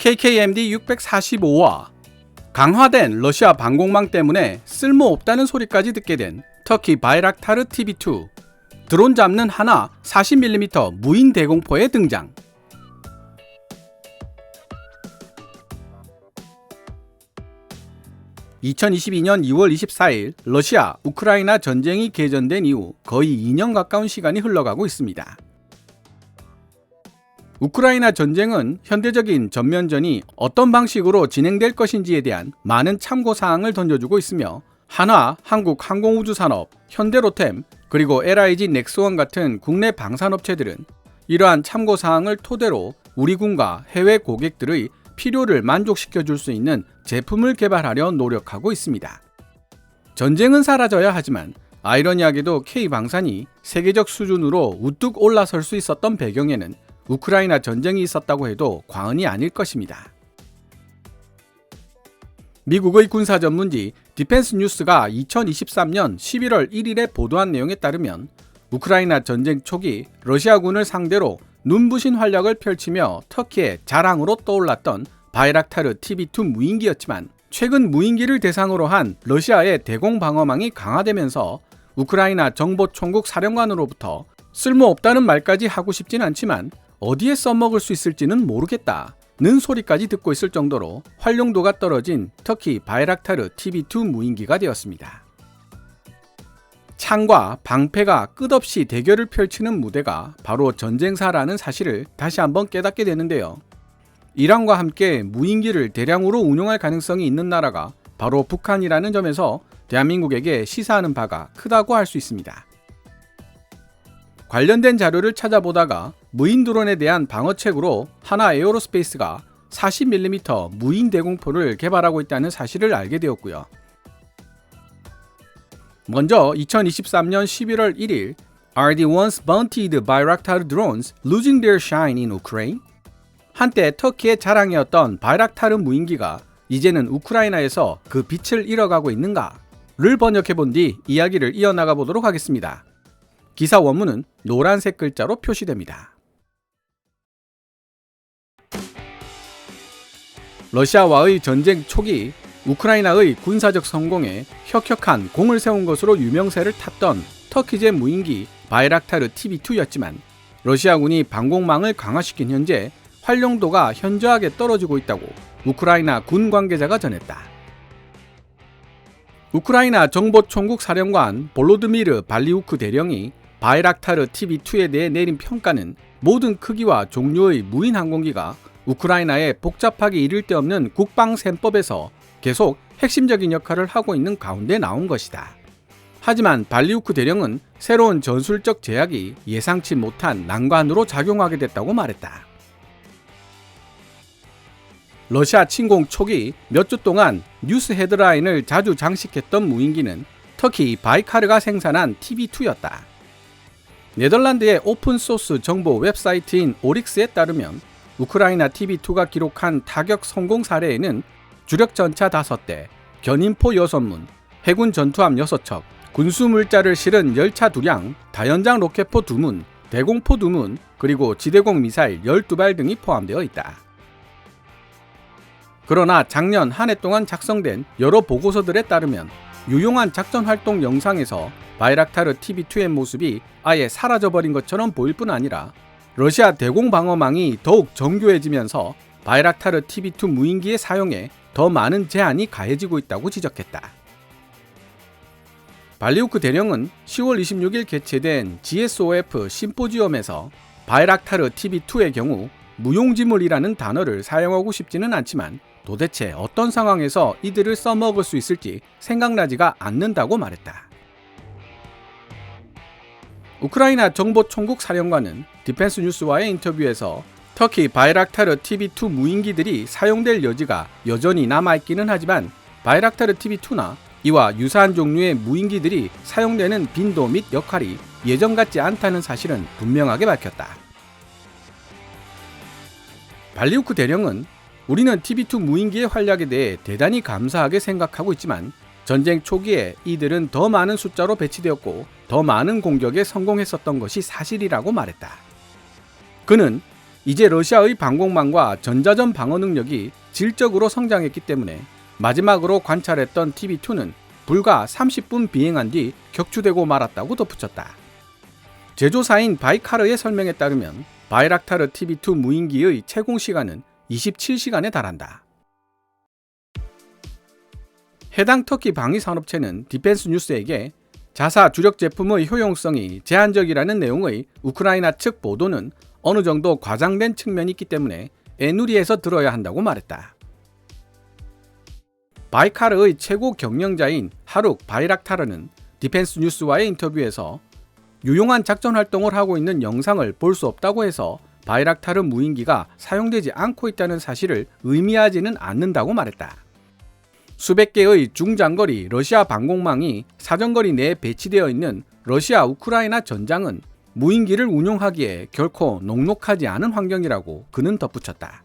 KKMD-645와 강화된 러시아 방공망 때문에 쓸모없다는 소리까지 듣게 된 터키 바이락타르 TB2, 드론 잡는 하나 40mm 무인 대공포의 등장. (2022년 2월 24일) 러시아 우크라이나 전쟁이 개전된 이후 거의 2년 가까운 시간이 흘러가고 있습니다. 우크라이나 전쟁은 현대적인 전면전이 어떤 방식으로 진행될 것인지에 대한 많은 참고사항을 던져주고 있으며, 한화, 한국항공우주산업, 현대로템, 그리고 LIG 넥스원 같은 국내 방산업체들은 이러한 참고사항을 토대로 우리 군과 해외 고객들의 필요를 만족시켜 줄 수 있는 제품을 개발하려 노력하고 있습니다. 전쟁은 사라져야 하지만 아이러니하게도 K방산이 세계적 수준으로 우뚝 올라설 수 있었던 배경에는 우크라이나 전쟁이 있었다고 해도 과언이 아닐 것입니다. 미국의 군사 전문지 디펜스 뉴스가 2023년 11월 1일에 보도한 내용에 따르면, 우크라이나 전쟁 초기 러시아군을 상대로 눈부신 활약을 펼치며 터키의 자랑으로 떠올랐던 바이락타르 TB2 무인기였지만, 최근 무인기를 대상으로 한 러시아의 대공방어망이 강화되면서 우크라이나 정보총국 사령관으로부터 쓸모없다는 말까지 하고 싶진 않지만 어디에 써먹을 수 있을지는 모르겠다는 소리까지 듣고 있을 정도로 활용도가 떨어진 터키 바이락타르 TB2 무인기가 되었습니다. 창과 방패가 끝없이 대결을 펼치는 무대가 바로 전쟁사라는 사실을 다시 한번 깨닫게 되는데요. 이란과 함께 무인기를 대량으로 운용할 가능성이 있는 나라가 바로 북한이라는 점에서 대한민국에게 시사하는 바가 크다고 할 수 있습니다. 관련된 자료를 찾아보다가 무인 드론에 대한 방어책으로 하나 에어로스페이스가 40mm 무인 대공포를 개발하고 있다는 사실을 알게 되었고요. 먼저 2023년 11월 1일 Are the once vaunted Bayraktar drones losing their shine in Ukraine? 한때 터키의 자랑이었던 바이락타르 무인기가 이제는 우크라이나에서 그 빛을 잃어가고 있는가를 번역해본 뒤 이야기를 이어나가 보도록 하겠습니다. 기사 원문은 노란색 글자로 표시됩니다. 러시아와의 전쟁 초기 우크라이나의 군사적 성공에 혁혁한 공을 세운 것으로 유명세를 탔던 터키제 무인기 바이락타르 TB2였지만, 러시아군이 방공망을 강화시킨 현재 활용도가 현저하게 떨어지고 있다고 우크라이나 군 관계자가 전했다. 우크라이나 정보총국 사령관 볼로드미르 발리우크 대령이 바이락타르 TB2에 대해 내린 평가는 모든 크기와 종류의 무인 항공기가 우크라이나의 복잡하게 이를 데 없는 국방셈법에서 계속 핵심적인 역할을 하고 있는 가운데 나온 것이다. 하지만 발리우크 대령은 새로운 전술적 제약이 예상치 못한 난관으로 작용하게 됐다고 말했다. 러시아 침공 초기 몇 주 동안 뉴스 헤드라인을 자주 장식했던 무인기는 터키 바이카르가 생산한 TB2였다. 네덜란드의 오픈소스 정보 웹사이트인 오릭스에 따르면 우크라이나 TB2가 기록한 타격 성공 사례에는 주력 전차 5대, 견인포 6문, 해군 전투함 6척, 군수물자를 실은 열차 2량, 다연장 로켓포 2문, 대공포 2문, 그리고 지대공 미사일 12발 등이 포함되어 있다. 그러나 작년 한 해 동안 작성된 여러 보고서들에 따르면 유용한 작전 활동 영상에서 바이락타르 TB2의 모습이 아예 사라져버린 것처럼 보일 뿐 아니라 러시아 대공방어망이 더욱 정교해지면서 바이락타르 TB2 무인기의 사용에 더 많은 제한이 가해지고 있다고 지적했다. 발리우크 대령은 10월 26일 개최된 GSOF 심포지엄에서 바이락타르 TB2의 경우 무용지물이라는 단어를 사용하고 싶지는 않지만 도대체 어떤 상황에서 이들을 써먹을 수 있을지 생각나지가 않는다고 말했다. 우크라이나 정보총국 사령관은 디펜스 뉴스와의 인터뷰에서 터키 바이락타르 TB2 무인기들이 사용될 여지가 여전히 남아있기는 하지만 바이락타르 TB2나 이와 유사한 종류의 무인기들이 사용되는 빈도 및 역할이 예전 같지 않다는 사실은 분명하게 밝혔다. 발리우크 대령은 우리는 TB2 무인기의 활약에 대해 대단히 감사하게 생각하고 있지만 전쟁 초기에 이들은 더 많은 숫자로 배치되었고 더 많은 공격에 성공했었던 것이 사실이라고 말했다. 그는 이제 러시아의 방공망과 전자전 방어 능력이 질적으로 성장했기 때문에 마지막으로 관찰했던 TB2는 불과 30분 비행한 뒤 격추되고 말았다고 덧붙였다. 제조사인 바이카르의 설명에 따르면 바이락타르 TB2 무인기의 채공 시간은 27시간에 달한다. 해당 터키 방위산업체는 디펜스 뉴스에게 자사 주력 제품의 효용성이 제한적이라는 내용의 우크라이나 측 보도는 어느 정도 과장된 측면이 있기 때문에 애누리에서 들어야 한다고 말했다. 바이카르의 최고 경영자인 하룩 바이락타르는 디펜스 뉴스와의 인터뷰에서 유용한 작전 활동을 하고 있는 영상을 볼 수 없다고 해서 바이락타르 무인기가 사용되지 않고 있다는 사실을 의미하지는 않는다고 말했다. 수백 개의 중장거리 러시아 방공망이 사정거리 내에 배치되어 있는 러시아 우크라이나 전장은 무인기를 운용하기에 결코 녹록하지 않은 환경이라고 그는 덧붙였다.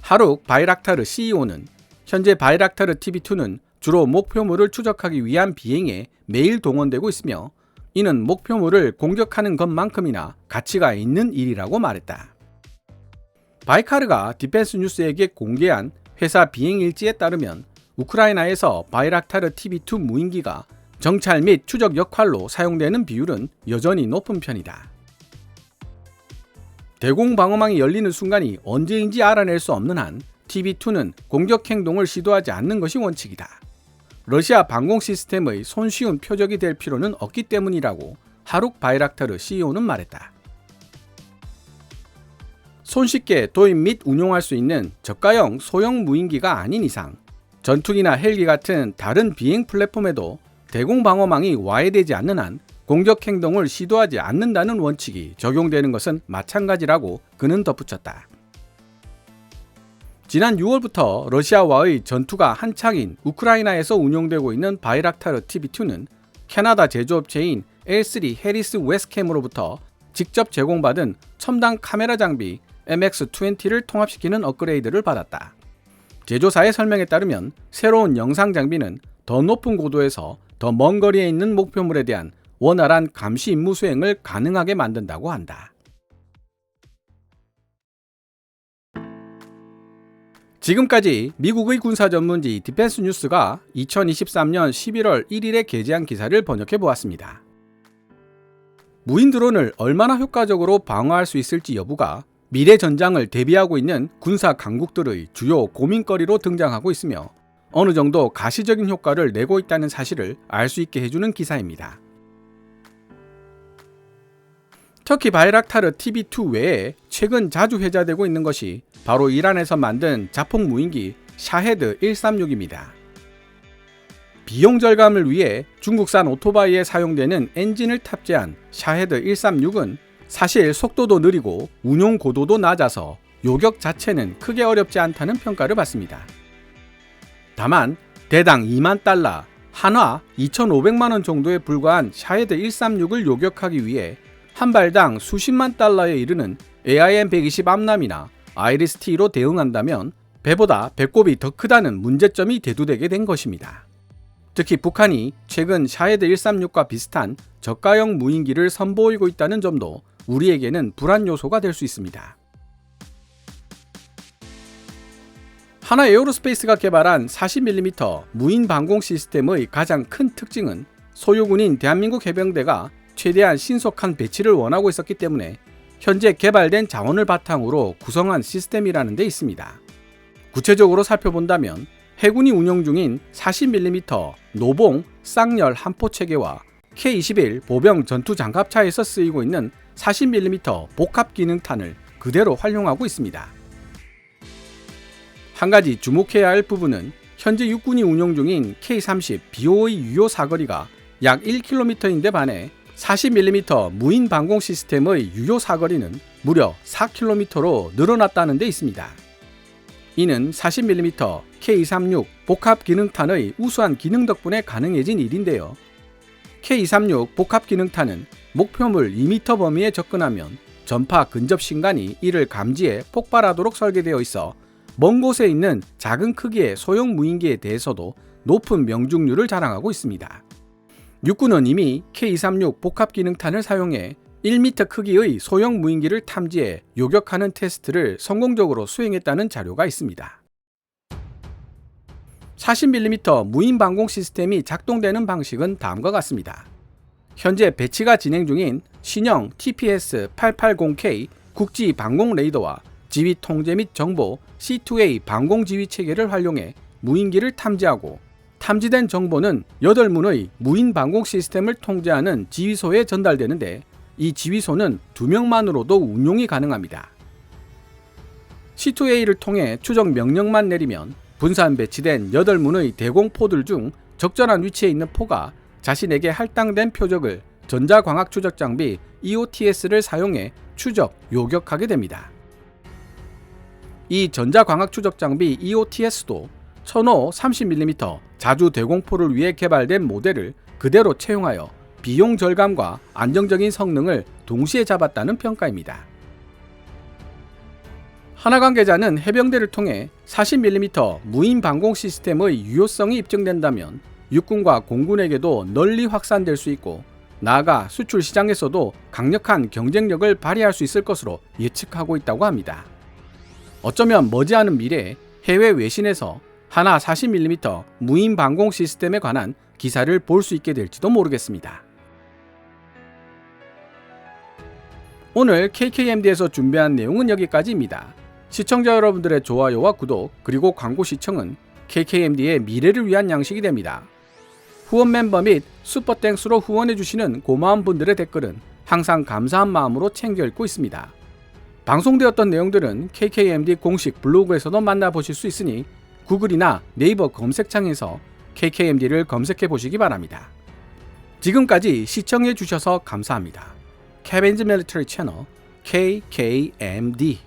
하룩 바이락타르 CEO는 현재 바이락타르 TB2는 주로 목표물을 추적하기 위한 비행에 매일 동원되고 있으며 이는 목표물을 공격하는 것만큼이나 가치가 있는 일이라고 말했다. 바이카르가 디펜스 뉴스에게 공개한 회사 비행 일지에 따르면 우크라이나에서 바이락타르 TB2 무인기가 정찰 및 추적 역할로 사용되는 비율은 여전히 높은 편이다. 대공 방어망이 열리는 순간이 언제인지 알아낼 수 없는 한 TB2는 공격 행동을 시도하지 않는 것이 원칙이다. 러시아 방공 시스템의 손쉬운 표적이 될 필요는 없기 때문이라고 하룩 바이락타르 CEO는 말했다. 손쉽게 도입 및 운용할 수 있는 저가형 소형 무인기가 아닌 이상 전투기나 헬기 같은 다른 비행 플랫폼에도 대공 방어망이 와해되지 않는 한 공격 행동을 시도하지 않는다는 원칙이 적용되는 것은 마찬가지라고 그는 덧붙였다. 지난 6월부터 러시아와의 전투가 한창인 우크라이나에서 운용되고 있는 바이락타르 TB2는 캐나다 제조업체인 L3 해리스 웨스캠으로부터 직접 제공받은 첨단 카메라 장비 MX-20를 통합시키는 업그레이드를 받았다. 제조사의 설명에 따르면 새로운 영상 장비는 더 높은 고도에서 더 먼 거리에 있는 목표물에 대한 원활한 감시 임무 수행을 가능하게 만든다고 한다. 지금까지 미국의 군사 전문지 디펜스 뉴스가 2023년 11월 1일에 게재한 기사를 번역해 보았습니다. 무인 드론을 얼마나 효과적으로 방어할 수 있을지 여부가 미래 전장을 대비하고 있는 군사 강국들의 주요 고민거리로 등장하고 있으며 어느 정도 가시적인 효과를 내고 있다는 사실을 알 수 있게 해주는 기사입니다. 터키 바이락타르 TB2 외에 최근 자주 회자되고 있는 것이 바로 이란에서 만든 자폭 무인기 샤헤드 136입니다. 비용 절감을 위해 중국산 오토바이에 사용되는 엔진을 탑재한 샤헤드 136은 사실 속도도 느리고 운용 고도도 낮아서 요격 자체는 크게 어렵지 않다는 평가를 받습니다. 다만 대당 2만 달러, 한화 2,500만원 정도에 불과한 샤헤드 136을 요격하기 위해 한 발당 수십만 달러에 이르는 AIM-120 암람이나 아이리스-T로 대응한다면 배보다 배꼽이 더 크다는 문제점이 대두되게 된 것입니다. 특히 북한이 최근 샤헤드 136과 비슷한 저가형 무인기를 선보이고 있다는 점도 우리에게는 불안 요소가 될 수 있습니다. 하나 에어로스페이스가 개발한 40mm 무인 방공 시스템의 가장 큰 특징은 소유군인 대한민국 해병대가 최대한 신속한 배치를 원하고 있었기 때문에 현재 개발된 자원을 바탕으로 구성한 시스템이라는 데 있습니다. 구체적으로 살펴본다면 해군이 운용 중인 40mm 노봉 쌍열 함포 체계와 K-21 보병 전투 장갑차에서 쓰이고 있는 40mm 복합 기능탄을 그대로 활용하고 있습니다. 한 가지 주목해야 할 부분은 현재 육군이 운용 중인 K-30 BO의 유효 사거리가 약 1km인데 반해 40mm 무인 방공 시스템의 유효 사거리는 무려 4km로 늘어났다는 데 있습니다. 이는 40mm K-236 복합 기능탄의 우수한 기능 덕분에 가능해진 일인데요. K-236 복합 기능탄은 목표물 2m 범위에 접근하면 전파 근접 신간이 이를 감지해 폭발하도록 설계되어 있어 먼 곳에 있는 작은 크기의 소형 무인기에 대해서도 높은 명중률을 자랑하고 있습니다. 육군은 이미 K-236 복합 기능탄을 사용해 1m 크기의 소형 무인기를 탐지해 요격하는 테스트를 성공적으로 수행했다는 자료가 있습니다. 40mm 무인 방공 시스템이 작동되는 방식은 다음과 같습니다. 현재 배치가 진행 중인 신형 TPS-880K 국지 방공 레이더와 지휘 통제 및 정보 C2A 방공 지휘 체계를 활용해 무인기를 탐지하고, 탐지된 정보는 8문의 무인 방공 시스템을 통제하는 지휘소에 전달되는데, 이 지휘소는 2명만으로도 운용이 가능합니다. C2A를 통해 추적 명령만 내리면 분산 배치된 8문의 대공포들 중 적절한 위치에 있는 포가 자신에게 할당된 표적을 전자광학 추적 장비 EOTS를 사용해 추적, 요격하게 됩니다. 이 전자광학 추적 장비 EOTS도 천호 30mm 자주 대공포를 위해 개발된 모델을 그대로 채용하여 비용 절감과 안정적인 성능을 동시에 잡았다는 평가입니다. 하나 관계자는 해병대를 통해 40mm 무인 방공 시스템의 유효성이 입증된다면 육군과 공군에게도 널리 확산될 수 있고, 나아가 수출 시장에서도 강력한 경쟁력을 발휘할 수 있을 것으로 예측하고 있다고 합니다. 어쩌면 머지않은 미래에 해외 외신에서 하나 40mm 무인 방공 시스템에 관한 기사를 볼 수 있게 될지도 모르겠습니다. 오늘 KKMD에서 준비한 내용은 여기까지입니다. 시청자 여러분들의 좋아요와 구독, 그리고 광고 시청은 KKMD의 미래를 위한 양식이 됩니다. 후원 멤버 및 슈퍼땡스로 후원해주시는 고마운 분들의 댓글은 항상 감사한 마음으로 챙겨 읽고 있습니다. 방송되었던 내용들은 KKMD 공식 블로그에서도 만나보실 수 있으니 구글이나 네이버 검색창에서 KKMD를 검색해 보시기 바랍니다. 지금까지 시청해 주셔서 감사합니다. Kevin's Military Channel KKMD